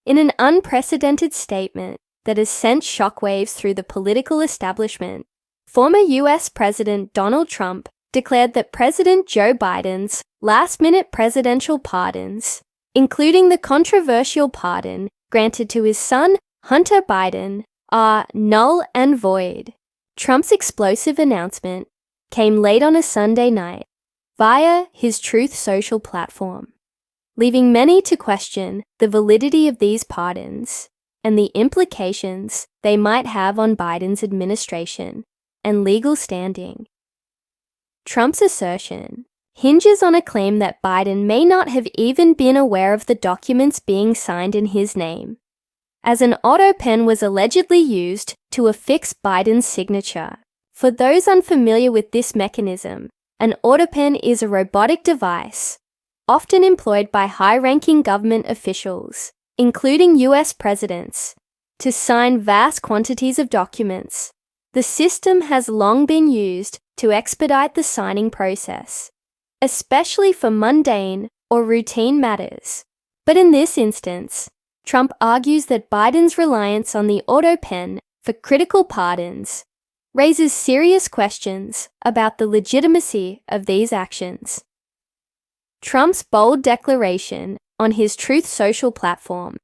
In an unprecedented statement that has sent shockwaves through the political establishment, former US President Donald Trump declared that President Joe Biden's last-minute presidential pardons, including the controversial pardon granted to his son Hunter Biden, are null and void. Trump's explosive announcement came late on a Sunday night via his Truth Social platform, leaving many to question the validity of these pardons and the implications they might have on Biden's administration and legal standing. Trump's assertion hinges on a claim that Biden may not have even been aware of the documents being signed in his name, as an Autopen was allegedly used to affix Biden's signature. For those unfamiliar with this mechanism, an Autopen is a robotic device often employed by high-ranking government officials, including US presidents, to sign vast quantities of documents. The system has long been used to expedite the signing process, especially for mundane or routine matters. But in this instance, Trump argues that Biden's reliance on the Autopen for critical pardons raises serious questions about the legitimacy of these actions. Trump's bold declaration on his Truth Social platform,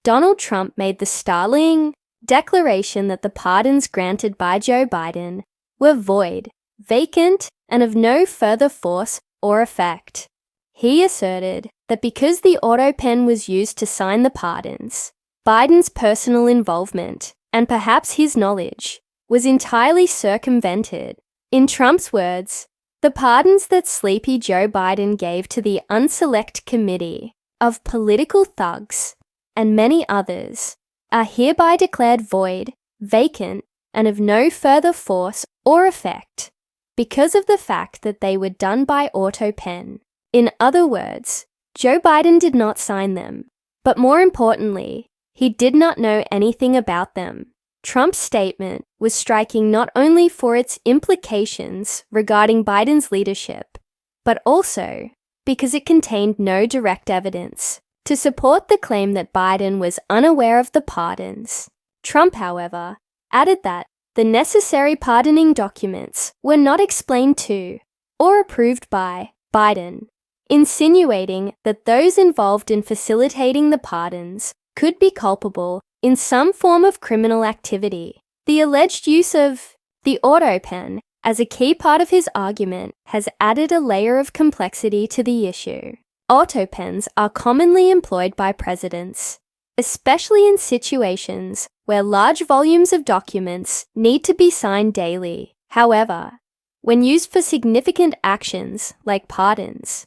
Donald Trump made the startling declaration that the pardons granted by Joe Biden were void, vacant, and of no further force or effect. He asserted that because the Autopen was used to sign the pardons, Biden's personal involvement, and perhaps his knowledge, was entirely circumvented. In Trump's words, the pardons that sleepy Joe Biden gave to the unselect committee of political thugs and many others are hereby declared void, vacant, and of no further force or effect because of the fact that they were done by Autopen. In other words, Joe Biden did not sign them, but more importantly, he did not know anything about them. Trump's statement was striking not only for its implications regarding Biden's leadership, but also because it contained no direct evidence to support the claim that Biden was unaware of the pardons. Trump, however, added that the necessary pardoning documents were not explained to or approved by Biden, insinuating that those involved in facilitating the pardons could be culpable in some form of criminal activity. The alleged use of the Autopen as a key part of his argument has added a layer of complexity to the issue. Autopens are commonly employed by presidents, especially in situations where large volumes of documents need to be signed daily. However, when used for significant actions like pardons,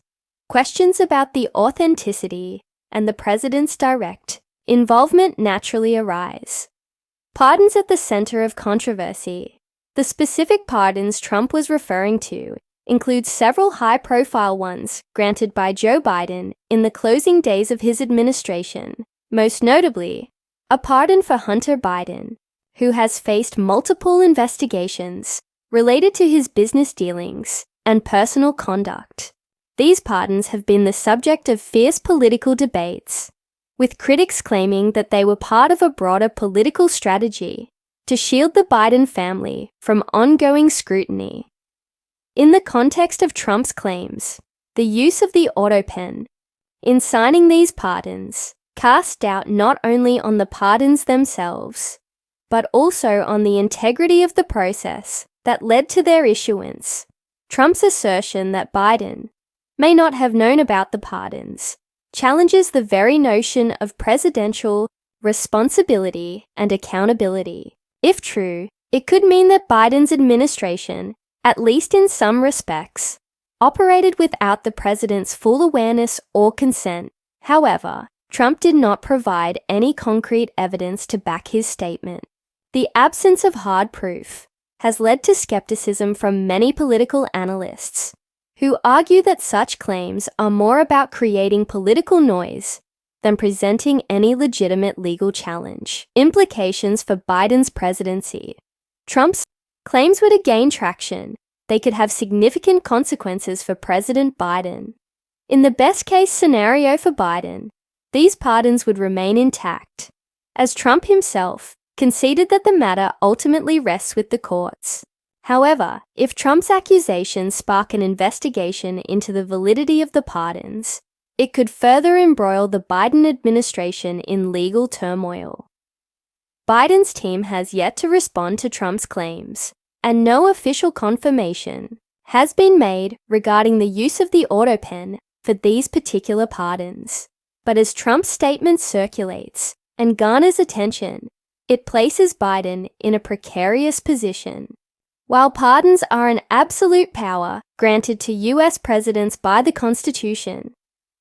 questions about the authenticity and the president's direct involvement naturally arise. Pardons at the center of controversy. The specific pardons Trump was referring to include several high-profile ones granted by Joe Biden in the closing days of his administration, most notably a pardon for Hunter Biden, who has faced multiple investigations related to his business dealings and personal conduct. These pardons have been the subject of fierce political debates, with critics claiming that they were part of a broader political strategy to shield the Biden family from ongoing scrutiny. In the context of Trump's claims, the use of the Autopen in signing these pardons cast doubt not only on the pardons themselves, but also on the integrity of the process that led to their issuance. Trump's assertion that Biden may not have known about the pardons challenges the very notion of presidential responsibility and accountability. If true, it could mean that Biden's administration, at least in some respects, operated without the president's full awareness or consent. However, Trump did not provide any concrete evidence to back his statement. The absence of hard proof has led to skepticism from many political analysts, who argue that such claims are more about creating political noise than presenting any legitimate legal challenge. Implications for Biden's presidency. Trump's claims were to gain traction. They could have significant consequences for President Biden. In the best-case scenario for Biden, these pardons would remain intact, as Trump himself conceded that the matter ultimately rests with the courts. However, if Trump's accusations spark an investigation into the validity of the pardons, it could further embroil the Biden administration in legal turmoil. Biden's team has yet to respond to Trump's claims, and no official confirmation has been made regarding the use of the Autopen for these particular pardons. But as Trump's statement circulates and garners attention, it places Biden in a precarious position. While pardons are an absolute power granted to US presidents by the Constitution,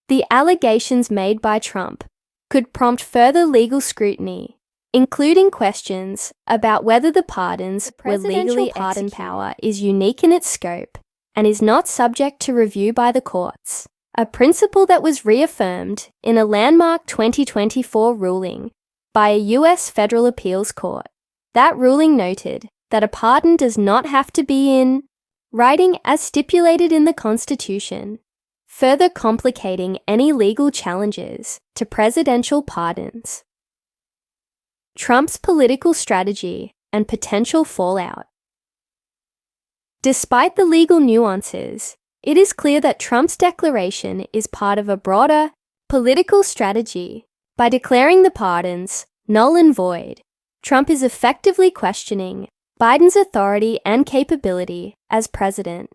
the allegations made by Trump could prompt further legal scrutiny, including questions about whether the pardons were legally pardon power is unique in its scope and is not subject to review by the courts, a principle that was reaffirmed in a landmark 2024 ruling by a US federal appeals court. That ruling noted that a pardon does not have to be in writing as stipulated in the Constitution, further complicating any legal challenges to presidential pardons. Trump's political strategy and potential fallout. Despite the legal nuances, it is clear that Trump's declaration is part of a broader political strategy. By declaring the pardons null and void, Trump is effectively questioning Biden's authority and capability as president.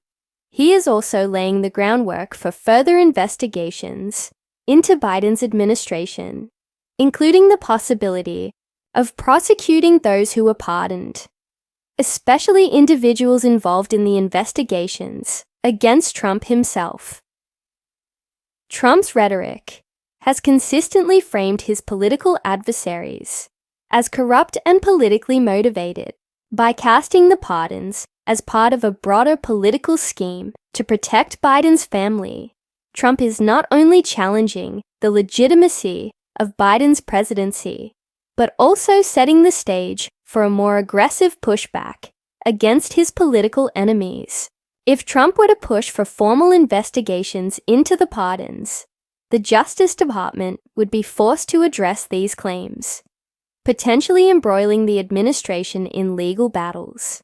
He is also laying the groundwork for further investigations into Biden's administration, including the possibility of prosecuting those who were pardoned, especially individuals involved in the investigations against Trump himself. Trump's rhetoric has consistently framed his political adversaries as corrupt and politically motivated. By casting the pardons as part of a broader political scheme to protect Biden's family, Trump is not only challenging the legitimacy of Biden's presidency, but also setting the stage for a more aggressive pushback against his political enemies. If Trump were to push for formal investigations into the pardons, the Justice Department would be forced to address these claims, potentially embroiling the administration in legal battles.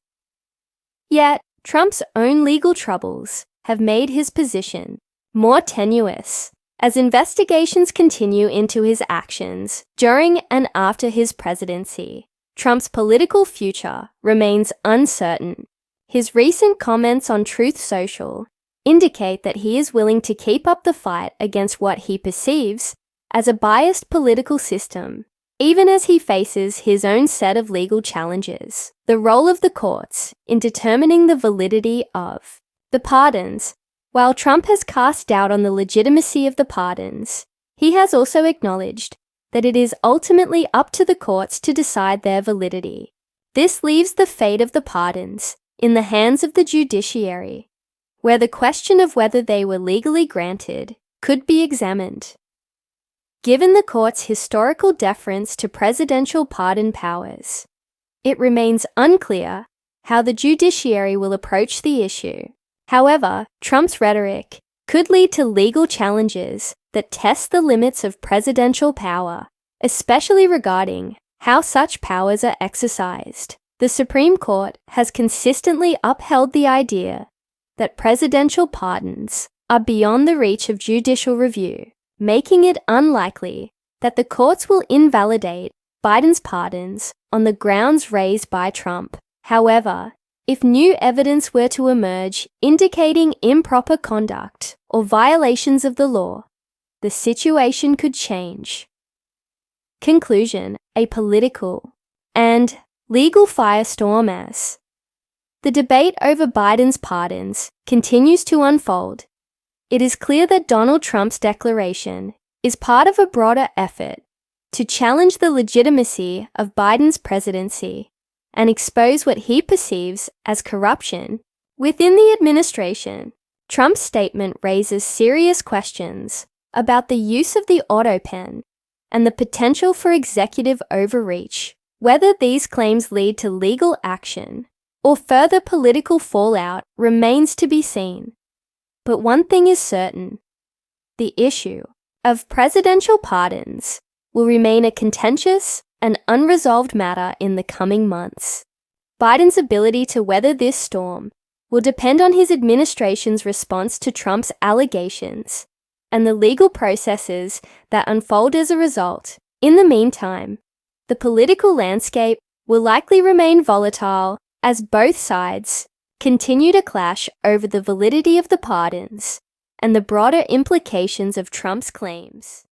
Yet, Trump's own legal troubles have made his position more tenuous as investigations continue into his actions during and after his presidency. Trump's political future remains uncertain. His recent comments on Truth Social indicate that he is willing to keep up the fight against what he perceives as a biased political system, even as he faces his own set of legal challenges. The role of the courts in determining the validity of the pardons. While Trump has cast doubt on the legitimacy of the pardons, he has also acknowledged that it is ultimately up to the courts to decide their validity. This leaves the fate of the pardons in the hands of the judiciary, where the question of whether they were legally granted could be examined. Given the court's historical deference to presidential pardon powers, it remains unclear how the judiciary will approach the issue. However, Trump's rhetoric could lead to legal challenges that test the limits of presidential power, especially regarding how such powers are exercised. The Supreme Court has consistently upheld the idea that presidential pardons are beyond the reach of judicial review, making it unlikely that the courts will invalidate Biden's pardons on the grounds raised by Trump. However, if new evidence were to emerge indicating improper conduct or violations of the law, the situation could change. Conclusion: a political and legal firestorm as the debate over Biden's pardons continues to unfold. It is clear that Donald Trump's declaration is part of a broader effort to challenge the legitimacy of Biden's presidency and expose what he perceives as corruption within the administration. Trump's statement raises serious questions about the use of the Autopen and the potential for executive overreach. Whether these claims lead to legal action or further political fallout remains to be seen. But one thing is certain: the issue of presidential pardons will remain a contentious and unresolved matter in the coming months. Biden's ability to weather this storm will depend on his administration's response to Trump's allegations and the legal processes that unfold as a result. In the meantime, the political landscape will likely remain volatile as both sides continue to clash over the validity of the pardons and the broader implications of Trump's claims.